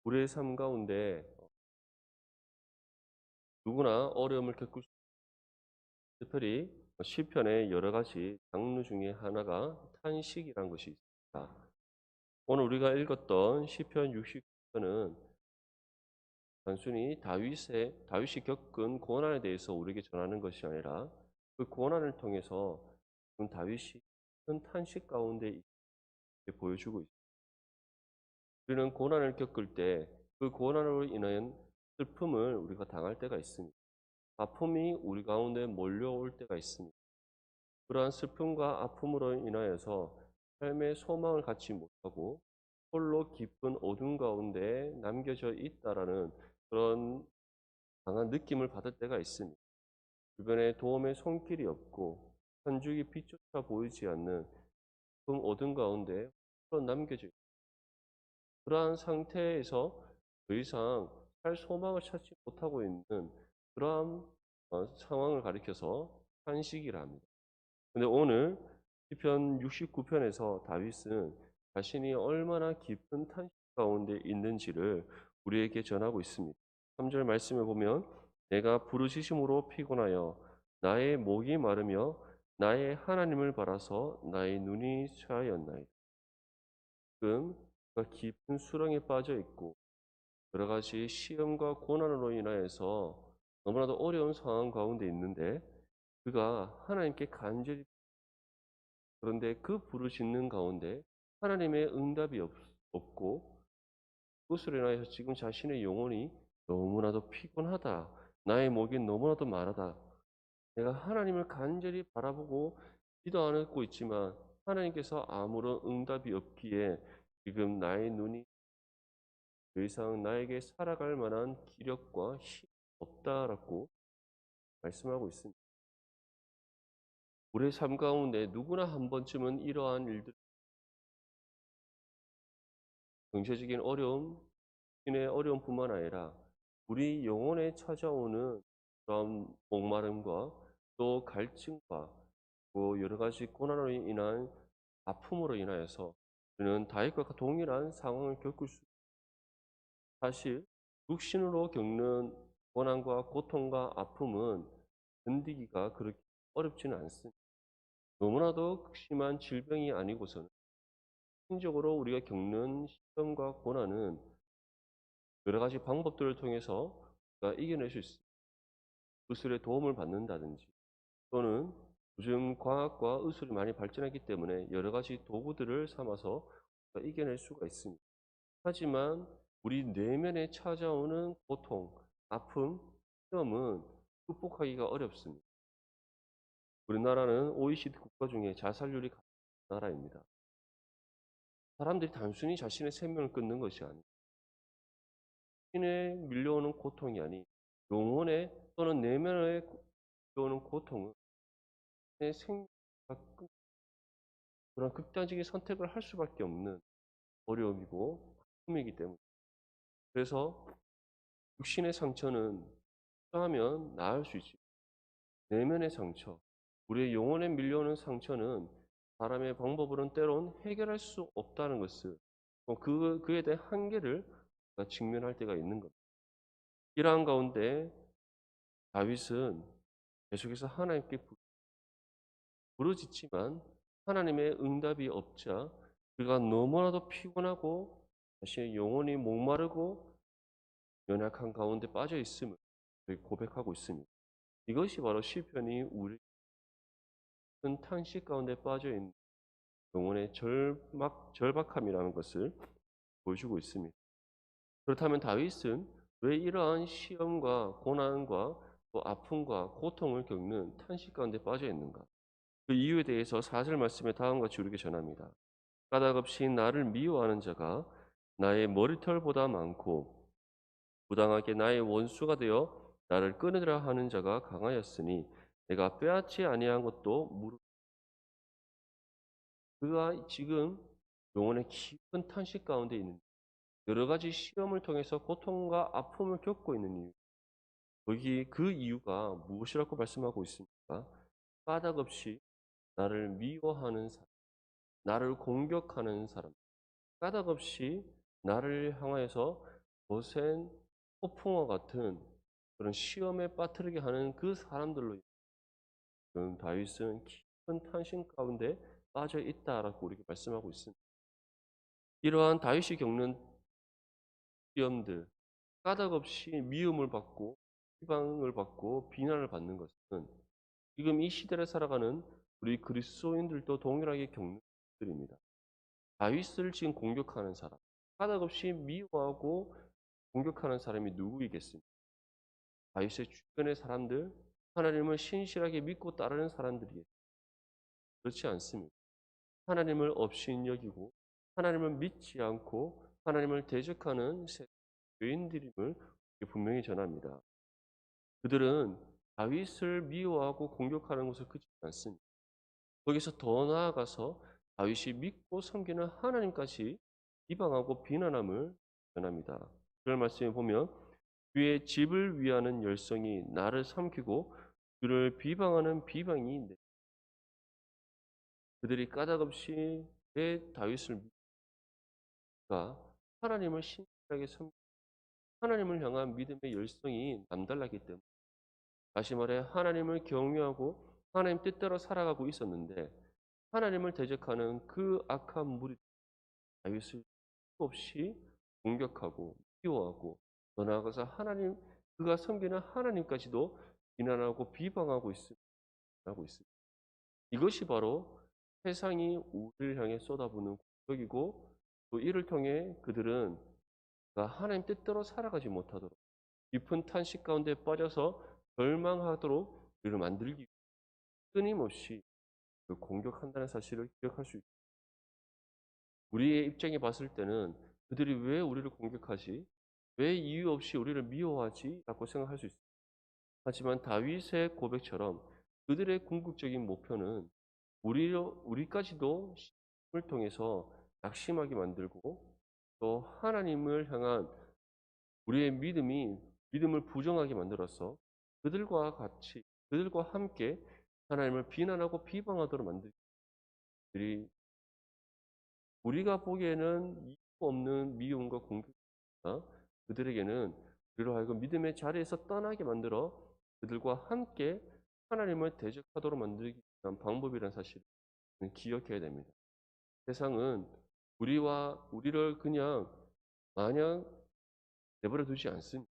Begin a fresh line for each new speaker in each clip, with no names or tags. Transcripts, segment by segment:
우리의 삶 가운데 누구나 어려움을 겪을 수 특별히 시편의 여러 가지 장르 중에 하나가 탄식이란 것이 있습니다. 오늘 우리가 읽었던 시편 69편은 단순히 다윗이 겪은 고난에 대해서 우리에게 전하는 것이 아니라 그 고난을 통해서 다윗이 큰 탄식 가운데 있게 보여주고 있습니다. 우리는 고난을 겪을 때 그 고난으로 인한 슬픔을 우리가 당할 때가 있습니다. 아픔이 우리 가운데 몰려올 때가 있습니다. 그러한 슬픔과 아픔으로 인하여서 삶의 소망을 갖지 못하고 홀로 깊은 어둠 가운데 남겨져 있다라는 그런 강한 느낌을 받을 때가 있습니다. 주변에 도움의 손길이 없고 현주의 빛조차 보이지 않는 그 어둠 가운데 홀로 남겨져 있습니다. 그러한 상태에서 더 이상 살 소망을 찾지 못하고 있는 그러한 상황을 가리켜서 탄식이라 합니다. 근데 오늘 시편 69편에서 다윗은 자신이 얼마나 깊은 탄식 가운데 있는지를 우리에게 전하고 있습니다. 3절 말씀을 보면 내가 부르짖음으로 피곤하여 나의 목이 마르며 나의 하나님을 바라서 나의 눈이 차였나이다. 지금 그가 깊은 수렁에 빠져 있고 여러 가지 시험과 고난으로 인하여서 너무나도 어려운 상황 가운데 있는데 그가 하나님께 간절히 그런데 그 부르짖는 가운데 하나님의 응답이 없고 그것으로 인하여서 지금 자신의 영혼이 너무나도 피곤하다. 나의 목이 너무나도 마르다. 내가 하나님을 간절히 바라보고 기도하고 있지만 하나님께서 아무런 응답이 없기에 지금 나의 눈이 더 이상 나에게 살아갈 만한 기력과 힘이 없다라고 말씀하고 있습니다. 우리의 삶 가운데 누구나 한 번쯤은 이러한 일들, 경제적인 어려움, 신의 어려움뿐만 아니라 우리 영혼에 찾아오는 그런 목마름과 또 갈증과 또 여러 가지 고난으로 인한 아픔으로 인하여서 우리는 다윗과 동일한 상황을 겪을 수 사실 육신으로 겪는 고난과 고통과 아픔은 견디기가 그렇게 어렵지는 않습니다. 너무나도 극심한 질병이 아니고서는 신적으로 우리가 겪는 시험과 고난은 여러 가지 방법들을 통해서 우리가 이겨낼 수 있습니다. 의술의 도움을 받는다든지 또는 요즘 과학과 의술이 많이 발전했기 때문에 여러 가지 도구들을 삼아서 우리가 이겨낼 수가 있습니다. 하지만 우리 내면에 찾아오는 고통, 아픔, 시험은 극복하기가 어렵습니다. 우리나라는 OECD 국가 중에 자살률이 가장 높은 나라입니다. 사람들이 단순히 자신의 생명을 끊는 것이 아니고 신에 밀려오는 고통이 아닌 영혼에 또는 내면에 밀려오는 고통은 내 생명과 그런 극단적인 선택을 할 수밖에 없는 어려움이고 아픔이기 때문에 그래서 육신의 상처는 필요하면 나을 수 있지 내면의 상처, 우리의 영혼에 밀려오는 상처는 사람의 방법으로는 때론 해결할 수 없다는 것을 그에 대한 한계를 직면할 때가 있는 겁니다. 이러한 가운데 다윗은 계속해서 하나님께 부르짖지만 하나님의 응답이 없자 그가 너무나도 피곤하고 자신의 영혼이 목마르고 연약한 가운데 빠져 있음을 고백하고 있습니다. 이것이 바로 시편이 우리 큰 탄식 가운데 빠져 있는 영혼의 절박함이라는 것을 보여주고 있습니다. 그렇다면 다윗은 왜 이러한 시험과 고난과 또 아픔과 고통을 겪는 탄식 가운데 빠져 있는가? 그 이유에 대해서 4절 말씀에 다음과 같이 우리에게 전합니다. 까닭없이 나를 미워하는 자가 나의 머리털보다 많고 부당하게 나의 원수가 되어 나를 끊으려 하는 자가 강하였으니 내가 빼앗지 아니한 것도 무릇 그가 지금 영혼의 깊은 탄식 가운데 있는 여러 가지 시험을 통해서 고통과 아픔을 겪고 있는 이유. 여기 그 이유가 무엇이라고 말씀하고 있습니까? 까닭없이 나를 미워하는 사람, 나를 공격하는 사람, 까닭없이 나를 향하여서 거센 폭풍과 같은 그런 시험에 빠뜨리게 하는 그 사람들로 지금 다윗은 깊은 탄식 가운데 빠져 있다라고 우리에게 말씀하고 있습니다. 이러한 다윗이 겪는 시험들, 까닭없이 미움을 받고 비방을 받고 비난을 받는 것은 지금 이 시대를 살아가는 우리 그리스도인들도 동일하게 겪는 것들입니다. 다윗을 지금 공격하는 사람, 까닭없이 미워하고 공격하는 사람이 누구이겠습니까? 다윗의 주변의 사람들, 하나님을 신실하게 믿고 따르는 사람들이에요. 그렇지 않습니다. 하나님을 업신여기고 하나님을 믿지 않고 하나님을 대적하는 죄인들임을 분명히 전합니다. 그들은 다윗을 미워하고 공격하는 것을 그치지 않습니다. 거기서 더 나아가서 다윗이 믿고 섬기는 하나님까지 비방하고 비난함을 전합니다. 그런 말씀에 보면 주의 집을 위하는 열성이 나를 삼키고 주를 비방하는 비방이 그들이 까닭없이 왜 다윗을 믿을까? 하나님을 신실하게 섬 하나님을 향한 믿음의 열성이 남달랐기 때문에 다시 말해 하나님을 경외하고 하나님 뜻대로 살아가고 있었는데 하나님을 대적하는 그 악한 무리 다윗을 없이 공격하고 미워하고 더 나아가서 하나님 그가 섬기는 하나님까지도 비난하고 비방하고 있습니다. 이것이 바로 세상이 우리를 향해 쏟아부는 공격이고 또 이를 통해 그들은 하나님 뜻대로 살아가지 못하도록 깊은 탄식 가운데 빠져서 절망하도록 우리를 만들기 위해 끊임없이 공격한다는 사실을 기억할 수 있습니다. 우리의 입장에 봤을 때는 그들이 왜 우리를 공격하지? 왜 이유 없이 우리를 미워하지? 라고 생각할 수 있습니다. 하지만 다윗의 고백처럼 그들의 궁극적인 목표는 우리까지도 시험을 통해서 낙심하게 만들고 또 하나님을 향한 우리의 믿음을 부정하게 만들어서 그들과 함께 하나님을 비난하고 비방하도록 만들기. 우리가 보기에는 이유 없는 미움과 공격과 그들에게는 우리로 하여금 믿음의 자리에서 떠나게 만들어 그들과 함께 하나님을 대적하도록 만들기 위한 방법이라는 사실을 기억해야 됩니다. 세상은 우리를 그냥 마냥 내버려 두지 않습니다.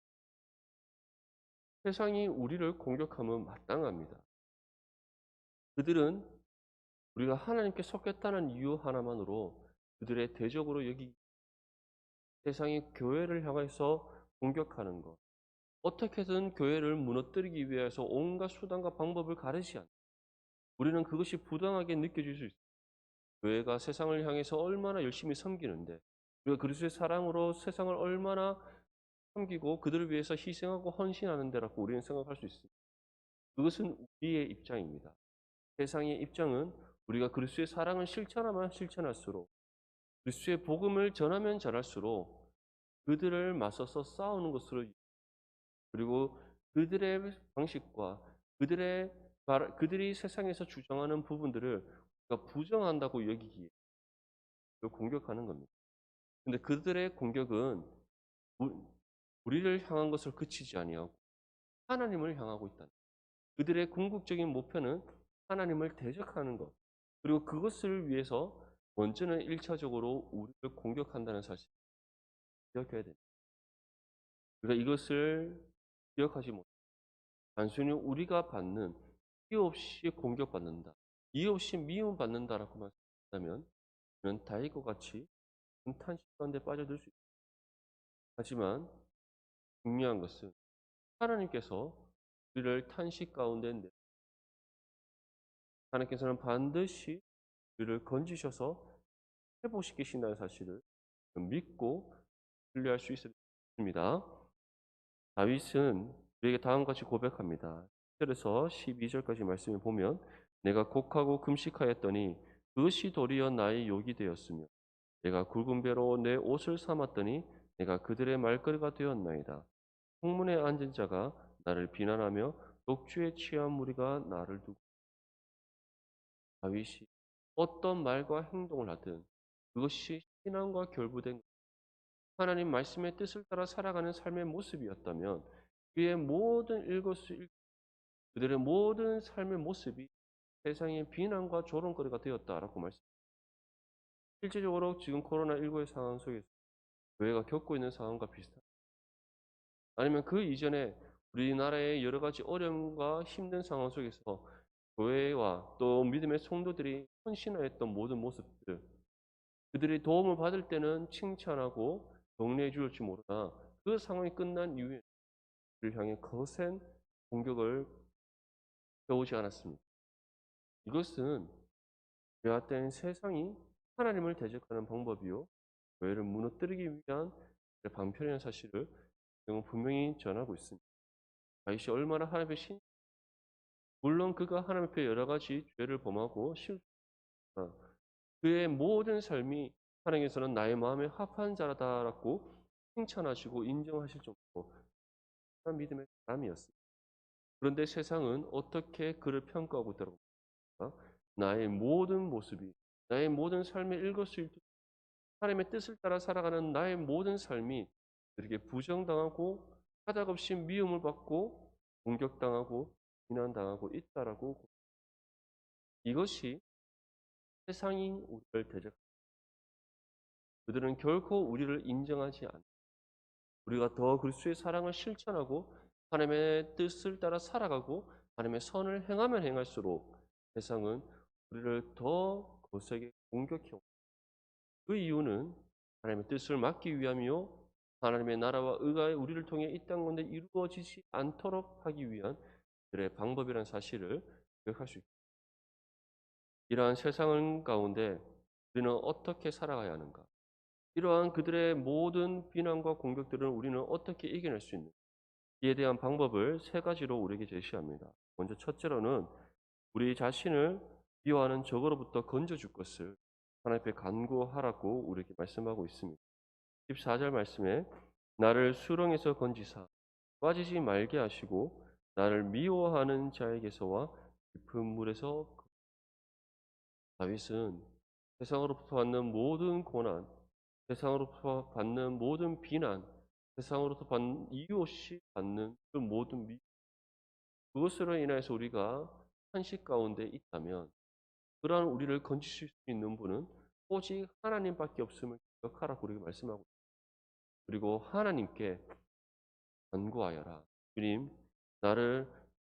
세상이 우리를 공격하면 마땅합니다. 그들은 우리가 하나님께 속했다는 이유 하나만으로 그들의 대적으로 세상이 교회를 향해서 공격하는 것, 어떻게든 교회를 무너뜨리기 위해서 온갖 수단과 방법을 가르지 않는 우리는 그것이 부당하게 느껴질 수 있습니다. 교회가 세상을 향해서 얼마나 열심히 섬기는데 우리가 그리스도의 사랑으로 세상을 얼마나 섬기고 그들을 위해서 희생하고 헌신하는 데라고 우리는 생각할 수 있습니다. 그것은 우리의 입장입니다. 세상의 입장은 우리가 그리스도의 사랑을 실천하면 실천할수록 그리스도의 복음을 전하면 전할수록 그들을 맞서서 싸우는 것으로 그리고 그들의 방식과 그들이 세상에서 주장하는 부분들을 우리가 부정한다고 여기기에 공격하는 겁니다. 근데 그들의 공격은 우리를 향한 것을 그치지 아니하고 하나님을 향하고 있다. 그들의 궁극적인 목표는 하나님을 대적하는 것. 그리고 그것을 위해서 먼저는 1차적으로 우리를 공격한다는 사실을 기억해야 됩니다. 우리가 이것을 기억하지 못 단순히 우리가 받는 이유 없이 공격받는다. 이유 없이 미움받는다라고만 생각한다면 그는 다윗과 같이 탄식 가운데 빠져들 수 있습니다. 하지만 중요한 것은 하나님께서 우리를 탄식 가운데 하나님께서는 반드시 우리를 건지셔서 회복시키신다는 사실을 믿고 신뢰할 수 있습니다. 다윗은 우리에게 다음과 같이 고백합니다. 1절에서 12절까지 말씀을 보면 내가 곡하고 금식하였더니 그것이 도리어 나의 욕이 되었으며 내가 굵은 배로 내 옷을 삼았더니 내가 그들의 말거리가 되었나이다. 풍문에 앉은 자가 나를 비난하며 독주에 취한 무리가 나를 두고 다윗이 어떤 말과 행동을 하든 그것이 신앙과 결부된 하나님 말씀의 뜻을 따라 살아가는 삶의 모습이었다면 그의 모든 그들의 모든 삶의 모습이 세상의 비난과 조롱거리가 되었다라고 말씀. 실질적으로 지금 코로나19의 상황 속에서 교회가 겪고 있는 상황과 비슷한, 아니면 그 이전에 우리나라의 여러 가지 어려움과 힘든 상황 속에서 교회와 또 믿음의 성도들이 헌신하였던 모든 모습들, 그들이 도움을 받을 때는 칭찬하고 격려해 줄지 모르나 그 상황이 끝난 이후에 그를 향해 거센 공격을 해오지 않았습니다. 이것은 그와 때는 세상이 하나님을 대적하는 방법이요 교회를 무너뜨리기 위한 방편이라는 사실을 분명히 전하고 있습니다. 다윗이 얼마나 하나님의 물론 그가 하나님 앞에 여러 가지 죄를 범하고 그의 모든 삶이 하나님께서는 나의 마음에 합한 자라다라고 칭찬하시고 인정하실 정도로 믿음의 사람이었습니다. 그런데 세상은 어떻게 그를 평가하고 있다고 합니까? 나의 모든 모습이, 나의 모든 삶의 일거수일투, 하나님의 뜻을 따라 살아가는 나의 모든 삶이 그에게 부정당하고 까닭없이 미움을 받고 공격당하고 비난당하고 있다라고. 이것이 세상이 우리를 대적합니다. 그들은 결코 우리를 인정하지 않습니다. 우리가 더 그리스도의 사랑을 실천하고 하나님의 뜻을 따라 살아가고 하나님의 선을 행하면 행할수록 세상은 우리를 더 거세게 공격해 옵니다. 그 이유는 하나님의 뜻을 막기 위함이요 하나님의 나라와 의가 우리를 통해 이 땅 가운데 이루어지지 않도록 하기 위한 그들의 방법이라는 사실을 기억할 수 있습니다. 이러한 세상 가운데 우리는 어떻게 살아가야 하는가? 이러한 그들의 모든 비난과 공격들을 우리는 어떻게 이겨낼 수 있는가? 이에 대한 방법을 세 가지로 우리에게 제시합니다. 먼저 첫째로는 우리 자신을 미워하는 적으로부터 건져줄 것을 하나님 앞에 간구하라고 우리에게 말씀하고 있습니다. 14절 말씀에 나를 수렁에서 건지사 빠지지 말게 하시고 나를 미워하는 자에게서와 깊은 물에서. 다윗은 세상으로부터 받는 모든 고난, 세상으로부터 받는 모든 비난, 세상으로부터 받는 이유 없이 받는 그 모든 그것으로 인해서 우리가 한식 가운데 있다면 그러한 우리를 건지실 수 있는 분은 오직 하나님밖에 없음을 기억하라고 우리에게 말씀하고 있습니다. 그리고 하나님께 간구하여라. 주님, 나를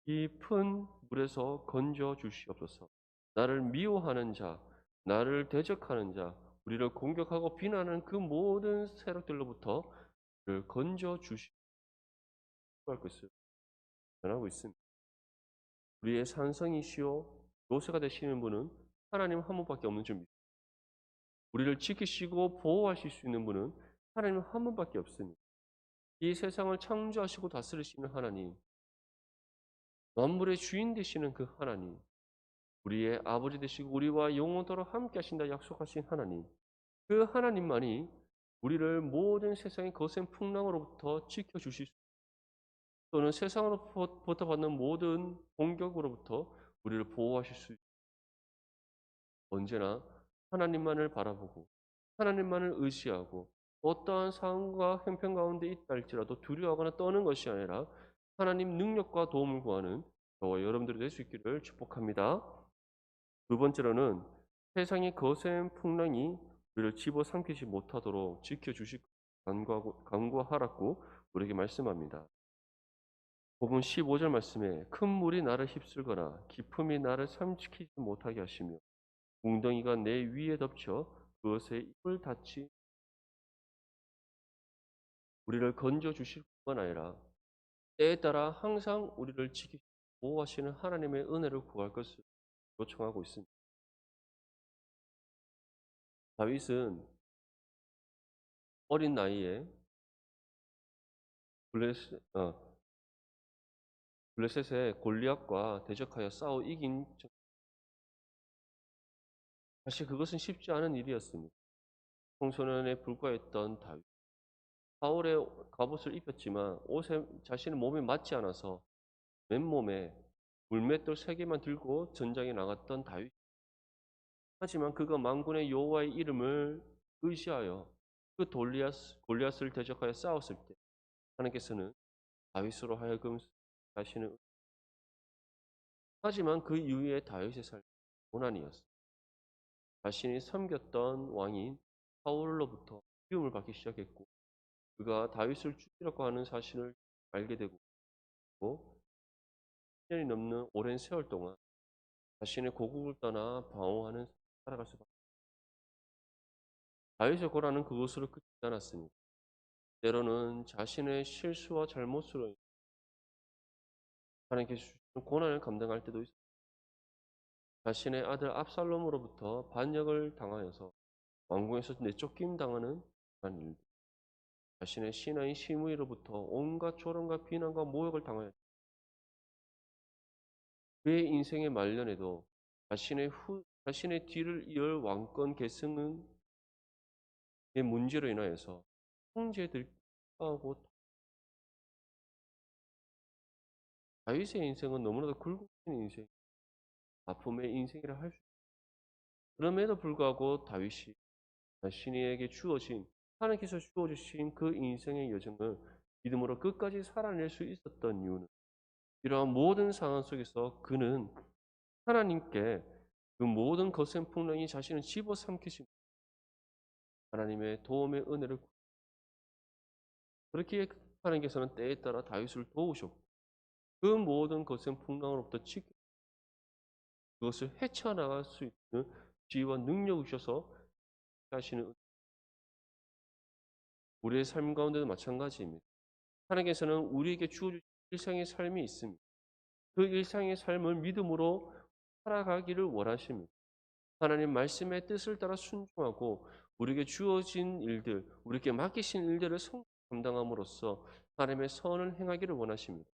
깊은 물에서 건져 주시옵소서. 나를 미워하는 자, 나를 대적하는 자, 우리를 공격하고 비난하는 그 모든 세력들로부터 그를 건져 주시고 할 것을 전하고 있습니다. 우리의 산성이시오 요새가 되시는 분은 하나님 한 분밖에 없는 줄 믿습니다. 우리를 지키시고 보호하실 수 있는 분은 하나님 한 분밖에 없습니다. 이 세상을 창조하시고 다스리시는 하나님, 만물의 주인 되시는 그 하나님, 우리의 아버지 되시고 우리와 영원토록 함께 하신다 약속하신 하나님, 그 하나님만이 우리를 모든 세상의 거센 풍랑으로부터 지켜주실 수, 또는 세상으로부터 받는 모든 공격으로부터 우리를 보호하실 수 있습니다. 언제나 하나님만을 바라보고 하나님만을 의지하고 어떠한 상황과 형편 가운데 있다 할지라도 두려워하거나 떠는 것이 아니라 하나님 능력과 도움을 구하는 저와 여러분들이 될 수 있기를 축복합니다. 두 번째로는 세상의 거센 풍랑이 우리를 집어삼키지 못하도록 지켜주시고 간구하라고 우리에게 말씀합니다. 본문 15절 말씀에 큰 물이 나를 휩쓸거나 깊음이 나를 삼키지 못하게 하시며 웅덩이가 내 위에 덮쳐 그것에 입을 닫지, 우리를 건져 주실 뿐만 아니라 때에 따라 항상 우리를 지키시고 보호하시는 하나님의 은혜를 구할 것을 요청하고 있습니다. 다윗은 어린 나이에 블레셋의 골리앗과 대적하여 싸워 이긴, 사실 그것은 쉽지 않은 일이었습니다. 청소년에 불과했던 다윗, 사울의 갑옷을 입혔지만 옷에 자신의 몸에 맞지 않아서 맨몸에 물맷돌 3개만 들고 전장에 나갔던 다윗. 하지만 그가 만군의 여호와의 이름을 의지하여 그 골리앗을 대적하여 싸웠을 때 하나님께서는 다윗으로 하여금 자신을 하지만 그 이후에 다윗의 삶은 고난이었어요. 자신이 섬겼던 왕인 사울로부터 미움을 받기 시작했고 그가 다윗을 죽이려고 하는 사실을 알게 되고 10년이 넘는 오랜 세월 동안 자신의 고국을 떠나 방황하는 살아갈 수밖에 다윗의 고난은 그것으로 끝이지 않았습니다. 때로는 자신의 실수와 잘못으로 하나님께서 주시는 고난을 감당할 때도 있습니다. 자신의 아들 압살롬으로부터 반역을 당하여서 왕궁에서 내쫓김 당하는 그런 일들, 자신의 신하인 시므이로부터 온갖 조롱과 비난과 모욕을 당하여 그의 인생의 말년에도 자신의 뒤를 이을 왕권 계승의 문제로 인하여서 형제들하고 다윗의 인생은 너무나도 굴곡진 인생, 아픔의 인생이라 할 수 있습니다. 그럼에도 불구하고 다윗이 자신에게 주어진 하나님께서 주어주신 그 인생의 여정을 믿음으로 끝까지 살아낼 수 있었던 이유는 이러한 모든 상황 속에서 그는 하나님께 그 모든 거센 풍랑이 자신을 집어삼키신 하나님의 도움의 은혜를 그렇게 하나님께서는 때에 따라 다윗을 도우셨고 그 모든 거센 풍랑으로부터 그것을 헤쳐나갈 수 있는 지혜와 능력을 주셔서 하시는 우리의 삶 가운데도 마찬가지입니다. 하나님께서는 우리에게 주어주신 일상의 삶이 있습니다. 그 일상의 삶을 믿음으로 살아가기를 원하십니다. 하나님 말씀의 뜻을 따라 순종하고 우리에게 주어진 일들, 우리에게 맡기신 일들을 감당함으로써 하나님의 선을 행하기를 원하십니다.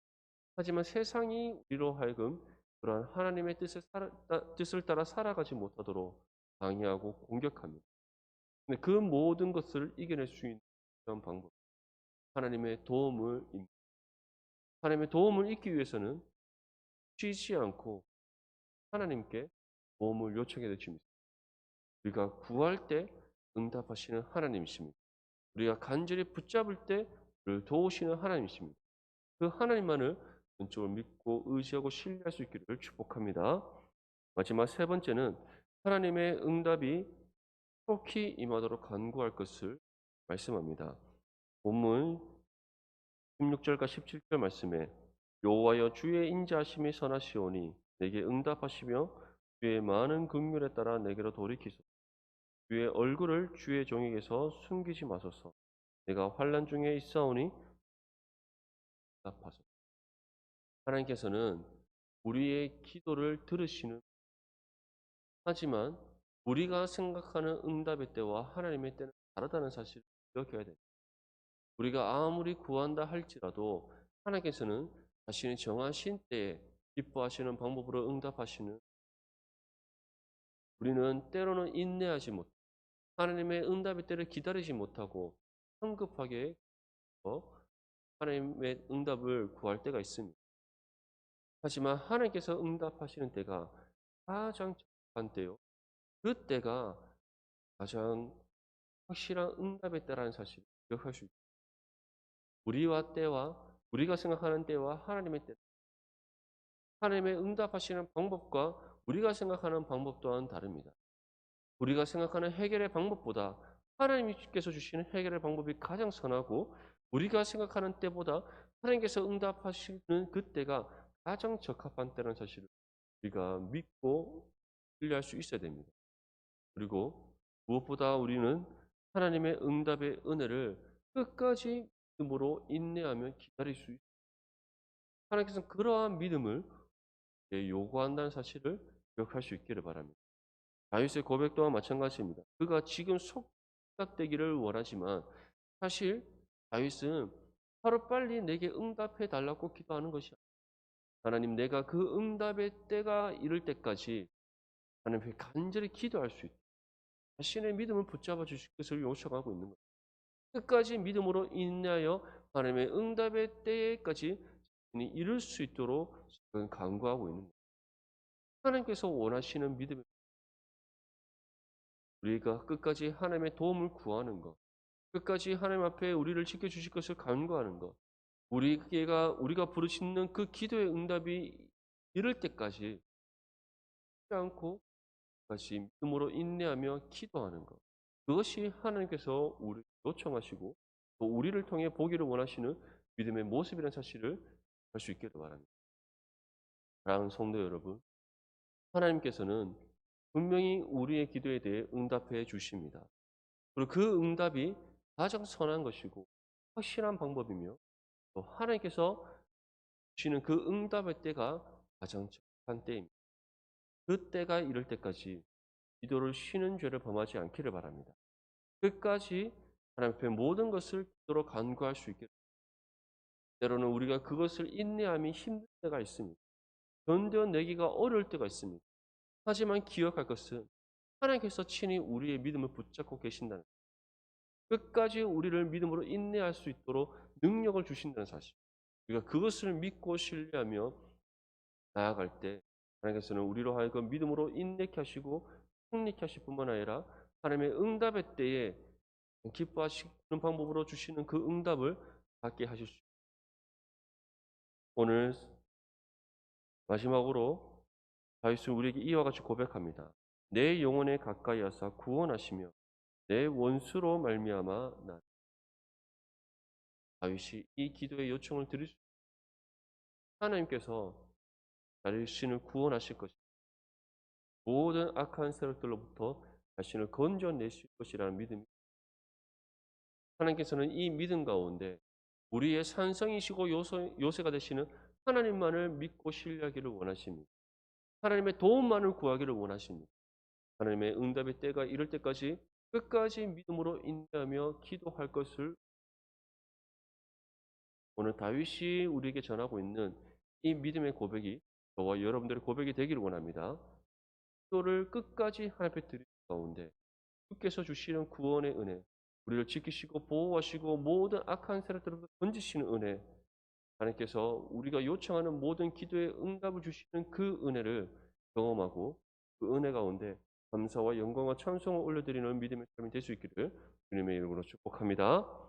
하지만 세상이 우리로 하여금 그러한 하나님의 뜻을 따라 살아가지 못하도록 방해하고 공격합니다. 근데 그 모든 것을 이겨낼 수 있는 방법, 하나님의 도움을 잊기 위해서는 쉬지 않고 하나님께 도움을 요청해야 될 줄입니다. 우리가 구할 때 응답하시는 하나님이십니다. 우리가 간절히 붙잡을 때 우리를 도우시는 하나님이십니다. 그 하나님만을 전적으로 믿고 의지하고 신뢰할 수 있기를 축복합니다. 마지막 세 번째는 하나님의 응답이 속히 임하도록 간구할 것을 말씀합니다. 본문 16절과 17절 말씀에 여호와여 주의 인자하심이 선하시오니 내게 응답하시며 주의 많은 긍휼에 따라 내게로 돌이키소서. 주의 얼굴을 주의 종에게서 숨기지 마소서. 내가 환난 중에 있사오니 응답하소서. 하나님께서는 우리의 기도를 들으시는 하지만 우리가 생각하는 응답의 때와 하나님의 때는 다르다는 사실을 기억해야 됩니다. 우리가 아무리 구한다 할지라도 하나님께서는 자신이 정하신 때에 기뻐하시는 방법으로 응답하시는 우리는 때로는 인내하지 못 하나님의 응답의 때를 기다리지 못하고 성급하게 하나님의 응답을 구할 때가 있습니다. 하지만 하나님께서 응답하시는 때가 가장 적합한 때요. 그 때가 가장 확실한 응답의 때라는 사실을 기억할 수 있습니다. 우리가 생각하는 때와 하나님의 때, 하나님의 응답하시는 방법과 우리가 생각하는 방법 또한 다릅니다. 우리가 생각하는 해결의 방법보다 하나님께서 주시는 해결의 방법이 가장 선하고 우리가 생각하는 때보다 하나님께서 응답하시는 그 때가 가장 적합한 때라는 사실을 우리가 믿고 신뢰할 수 있어야 됩니다. 그리고 무엇보다 우리는 하나님의 응답의 은혜를 끝까지 믿음으로 인내하며 기다릴 수 있습니다. 하나님께서는 그러한 믿음을 요구한다는 사실을 기억할 수 있기를 바랍니다. 다윗의 고백 또한 마찬가지입니다. 그가 지금 속답되기를 원하지만 사실 다윗은 하루빨리 내게 응답해 달라고 기도하는 것이 아닙니다. 하나님 내가 그 응답의 때가 이를 때까지 하나님께 간절히 기도할 수 있도록 자신의 믿음을 붙잡아 주실 것을 요청하고 있는 것입니다. 끝까지 믿음으로 인내하여 하나님의 응답의 때까지 이룰 수 있도록 간구하고 있는 것입니다. 하나님께서 원하시는 믿음입니다. 우리가 끝까지 하나님의 도움을 구하는 것, 끝까지 하나님 앞에 우리를 지켜주실 것을 간구하는 것. 우리가 부르짖는 그 기도의 응답이 이를 때까지 하지 않고 다시 믿음으로 인내하며 기도하는 것. 그것이 하나님께서 우리를 요청하시고 또 우리를 통해 보기를 원하시는 믿음의 모습이라는 사실을 알 수 있기를 바랍니다. 사랑하는 성도 여러분, 하나님께서는 분명히 우리의 기도에 대해 응답해 주십니다. 그리고 그 응답이 가장 선한 것이고 확실한 방법이며 또 하나님께서 주시는 그 응답의 때가 가장 적합한 때입니다. 그 때가 이를 때까지 기도를 쉬는 죄를 범하지 않기를 바랍니다. 끝까지 하나님 앞에 모든 것을 기도로 간구할 수 있게. 때로는 우리가 그것을 인내함이 힘들 때가 있습니다. 견뎌내기가 어려울 때가 있습니다. 하지만 기억할 것은 하나님께서 친히 우리의 믿음을 붙잡고 계신다는 것. 끝까지 우리를 믿음으로 인내할 수 있도록 능력을 주신다는 사실. 우리가 그것을 믿고 신뢰하며 나아갈 때 하나님께서는 우리로 하여금 믿음으로 인내케 하시고 승리케 하실 뿐만 아니라 하나님의 응답의 때에 기뻐하시는 방법으로 주시는 그 응답을 받게 하실 수 있습니다. 오늘 마지막으로 다윗은 우리에게 이와 같이 고백합니다. 내 영혼에 가까이 하사 구원하시며 내 원수로 말미암아 나. 다윗이 이 기도의 요청을 드릴 수 하나님께서 자신을 구원하실 것입니다. 모든 악한 세력들로부터 자신을 건져내실 것이라는 믿음이 하나님께서는 이 믿음 가운데 우리의 산성이시고 요새가 되시는 하나님만을 믿고 신뢰하기를 원하십니다. 하나님의 도움만을 구하기를 원하십니다. 하나님의 응답의 때가 이를 때까지 끝까지 믿음으로 인내하며 기도할 것을 오늘 다윗이 우리에게 전하고 있는 이 믿음의 고백이 저와 여러분들의 고백이 되기를 원합니다. 기도를 끝까지 하나님 앞에 드리는 가운데 주께서 주시는 구원의 은혜, 우리를 지키시고 보호하시고 모든 악한 세력들로부터 건지시는 은혜, 하나님께서 우리가 요청하는 모든 기도에 응답을 주시는 그 은혜를 경험하고 그 은혜 가운데 감사와 영광과 찬송을 올려드리는 믿음의 삶이 될 수 있기를 주님의 이름으로 축복합니다.